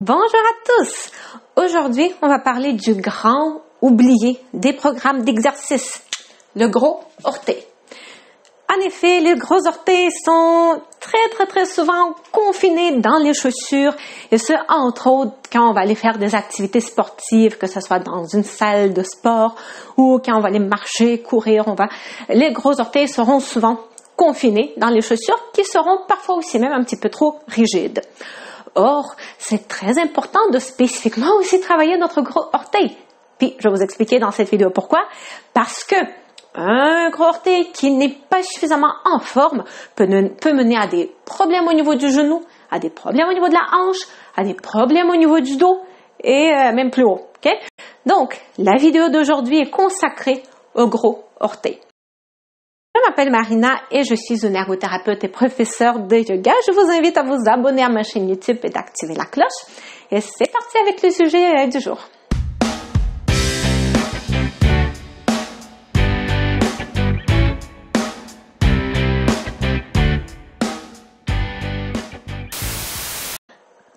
Bonjour à tous! Aujourd'hui, on va parler du grand oublié des programmes d'exercice, le gros orteil. En effet, les gros orteils sont très souvent confinés dans les chaussures et ce, entre autres, quand on va aller faire des activités sportives, que ce soit dans une salle de sport ou quand on va aller marcher, courir, les gros orteils seront souvent confinés dans les chaussures qui seront parfois aussi même un petit peu trop rigides. Or, c'est très important de spécifiquement aussi travailler notre gros orteil. Puis, je vais vous expliquer dans cette vidéo pourquoi. Parce que un gros orteil qui n'est pas suffisamment en forme peut mener à des problèmes au niveau du genou, à des problèmes au niveau de la hanche, à des problèmes au niveau du dos et même plus haut. Okay? Donc, la vidéo d'aujourd'hui est consacrée au gros orteil. Je m'appelle Marina et je suis une ergothérapeute et professeure de yoga. Je vous invite à vous abonner à ma chaîne YouTube et d'activer la cloche. Et c'est parti avec le sujet du jour.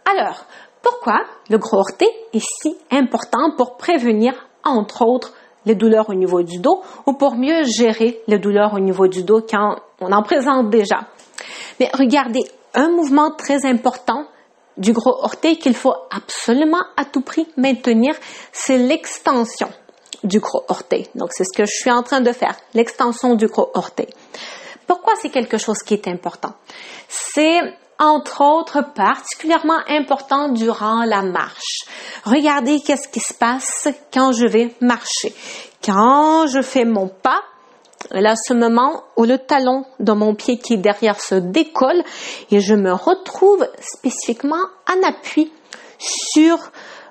Alors, pourquoi le gros orteil est si important pour prévenir, entre autres, les douleurs au niveau du dos ou pour mieux gérer les douleurs au niveau du dos quand on en présente déjà? Mais regardez, un mouvement très important du gros orteil qu'il faut absolument à tout prix maintenir, c'est l'extension du gros orteil. Donc, c'est ce que je suis en train de faire, l'extension du gros orteil. Pourquoi c'est quelque chose qui est important? C'est entre autres, particulièrement important durant la marche. Regardez qu'est-ce qui se passe quand je vais marcher. Quand je fais mon pas, là, ce moment où le talon de mon pied qui est derrière se décolle et je me retrouve spécifiquement en appui sur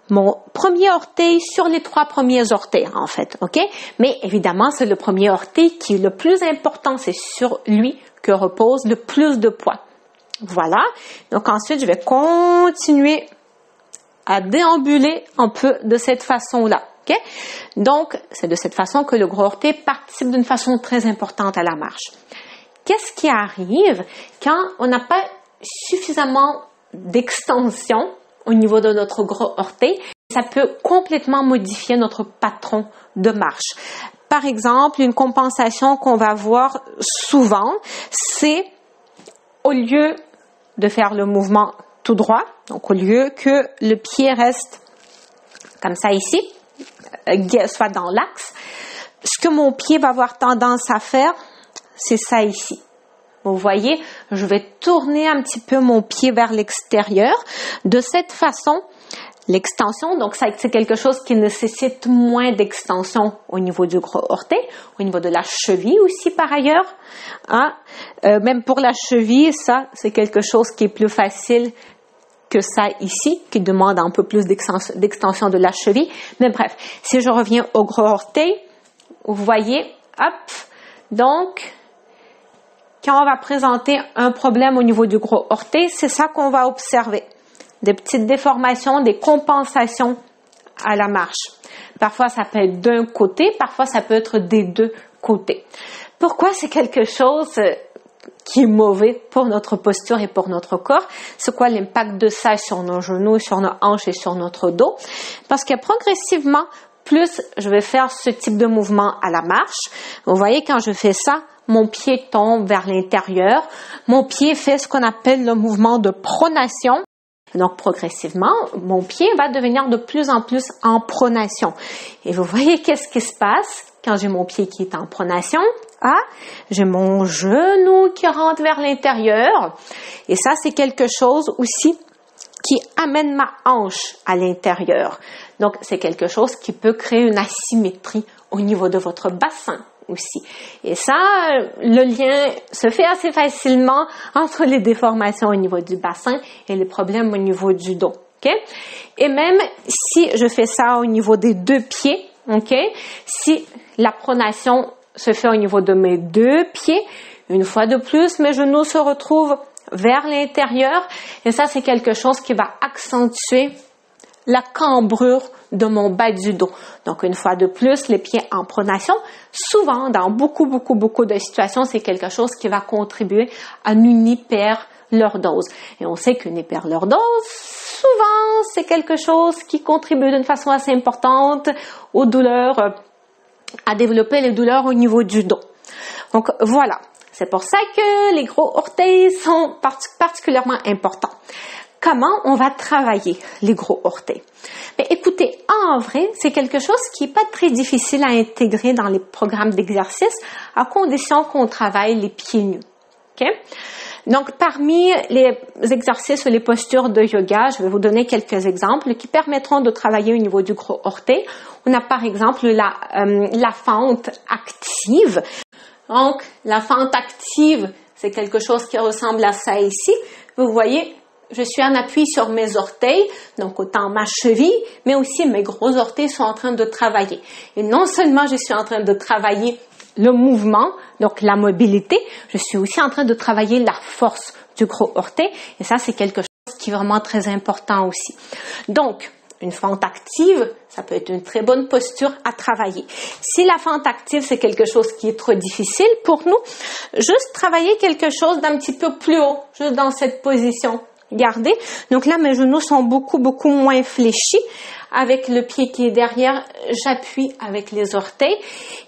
mon premier orteil, sur les 3 premiers orteils, en fait, ok? Mais évidemment, c'est le premier orteil qui est le plus important. C'est sur lui que repose le plus de poids. Voilà. Donc ensuite, je vais continuer à déambuler un peu de cette façon-là. Okay? Donc, c'est de cette façon que le gros orteil participe d'une façon très importante à la marche. Qu'est-ce qui arrive quand on n'a pas suffisamment d'extension au niveau de notre gros orteil? Ça peut complètement modifier notre patron de marche. Par exemple, une compensation qu'on va voir souvent, c'est au lieu de faire le mouvement tout droit, donc au lieu que le pied reste comme ça ici, soit dans l'axe, ce que mon pied va avoir tendance à faire, c'est ça ici. Vous voyez, je vais tourner un petit peu mon pied vers l'extérieur. De cette façon, l'extension, donc ça, c'est quelque chose qui nécessite moins d'extension au niveau du gros orteil, au niveau de la cheville aussi par ailleurs. Hein? Même pour la cheville, ça, c'est quelque chose qui est plus facile que ça ici, qui demande un peu plus d'extension de la cheville. Mais bref, si je reviens au gros orteil, vous voyez, hop, donc, quand on va présenter un problème au niveau du gros orteil, c'est ça qu'on va observer. Des petites déformations, des compensations à la marche. Parfois, ça peut être d'un côté, parfois, ça peut être des deux côtés. Pourquoi c'est quelque chose qui est mauvais pour notre posture et pour notre corps? C'est quoi l'impact de ça sur nos genoux, sur nos hanches et sur notre dos? Parce que progressivement, plus je vais faire ce type de mouvement à la marche, vous voyez, quand je fais ça, mon pied tombe vers l'intérieur. Mon pied fait ce qu'on appelle le mouvement de pronation. Donc, progressivement, mon pied va devenir de plus en plus en pronation. Et vous voyez qu'est-ce qui se passe quand j'ai mon pied qui est en pronation? Ah, j'ai mon genou qui rentre vers l'intérieur. Et ça, c'est quelque chose aussi qui amène ma hanche à l'intérieur. Donc, c'est quelque chose qui peut créer une asymétrie au niveau de votre bassin aussi. Et ça, le lien se fait assez facilement entre les déformations au niveau du bassin et les problèmes au niveau du dos. Okay? Et même si je fais ça au niveau des 2 pieds, okay? Si la pronation se fait au niveau de mes 2 pieds, une fois de plus, mes genoux se retrouvent vers l'intérieur et ça, c'est quelque chose qui va accentuer la cambrure de mon bas du dos. Donc, une fois de plus, les pieds en pronation, souvent, dans beaucoup de situations, c'est quelque chose qui va contribuer à une hyperlordose. Et on sait qu'une hyperlordose, souvent, c'est quelque chose qui contribue d'une façon assez importante aux douleurs, à développer les douleurs au niveau du dos. Donc voilà, c'est pour ça que les gros orteils sont particulièrement importants. Comment on va travailler les gros orteils? Mais écoutez, en vrai, c'est quelque chose qui n'est pas très difficile à intégrer dans les programmes d'exercice à condition qu'on travaille les pieds nus. Okay? Donc, parmi les exercices ou les postures de yoga, je vais vous donner quelques exemples qui permettront de travailler au niveau du gros orteil. On a par exemple la fente active. Donc, la fente active, c'est quelque chose qui ressemble à ça ici. Vous voyez, je suis en appui sur mes orteils, donc autant ma cheville, mais aussi mes gros orteils sont en train de travailler. Et non seulement je suis en train de travailler le mouvement, donc la mobilité, je suis aussi en train de travailler la force du gros orteil. Et ça, c'est quelque chose qui est vraiment très important aussi. Donc, une fente active, ça peut être une très bonne posture à travailler. Si la fente active, c'est quelque chose qui est trop difficile pour nous, juste travailler quelque chose d'un petit peu plus haut, juste dans cette position. Regardez. Donc là, mes genoux sont beaucoup moins fléchis. Avec le pied qui est derrière, j'appuie avec les orteils.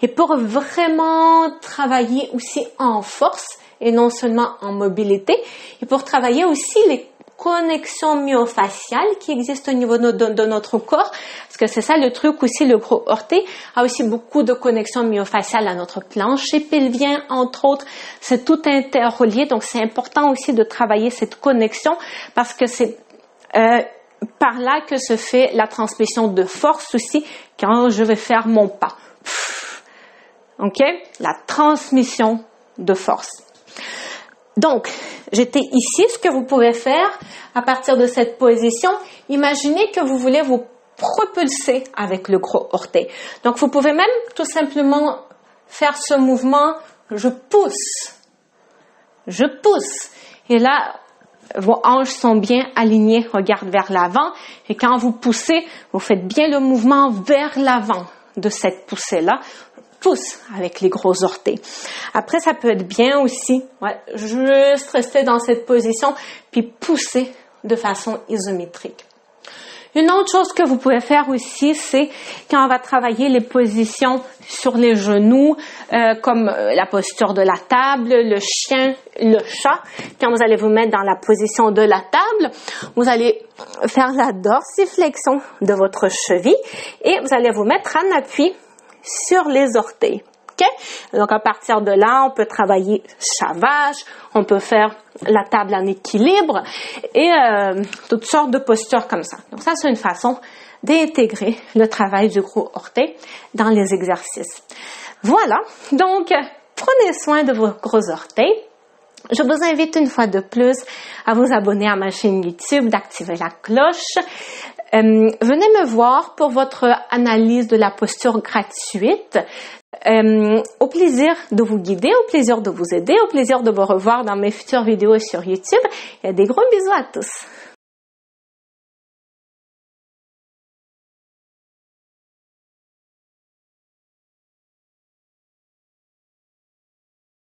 Et pour vraiment travailler aussi en force et non seulement en mobilité, et pour travailler aussi les connexions myofasciales qui existent au niveau de notre corps, parce que c'est ça le truc aussi, le gros orteil a aussi beaucoup de connexions myofasciales à notre plancher pelvien, entre autres, c'est tout interrelié, donc c'est important aussi de travailler cette connexion parce que c'est par là que se fait la transmission de force aussi quand je vais faire mon pas. OK? La transmission de force. Donc, j'étais ici. Ce que vous pouvez faire à partir de cette position, imaginez que vous voulez vous propulser avec le gros orteil. Donc, vous pouvez même tout simplement faire ce mouvement. Je pousse. Je pousse. Et là, vos hanches sont bien alignées, regardent vers l'avant. Et quand vous poussez, vous faites bien le mouvement vers l'avant de cette poussée-là. Pousse avec les gros orteils. Après, ça peut être bien aussi, juste rester dans cette position, puis pousser de façon isométrique. Une autre chose que vous pouvez faire aussi, c'est quand on va travailler les positions sur les genoux, comme la posture de la table, le chien, le chat. Quand vous allez vous mettre dans la position de la table, vous allez faire la dorsiflexion de votre cheville et vous allez vous mettre en appui sur les orteils. Okay? Donc, à partir de là, on peut travailler chavage, on peut faire la table en équilibre et toutes sortes de postures comme ça. Donc, ça, c'est une façon d'intégrer le travail du gros orteil dans les exercices. Voilà. Donc, prenez soin de vos gros orteils. Je vous invite une fois de plus à vous abonner à ma chaîne YouTube, d'activer la cloche. Venez me voir pour votre analyse de la posture gratuite. Au plaisir de vous guider, au plaisir de vous aider, au plaisir de vous revoir dans mes futures vidéos sur YouTube. Et des gros bisous à tous.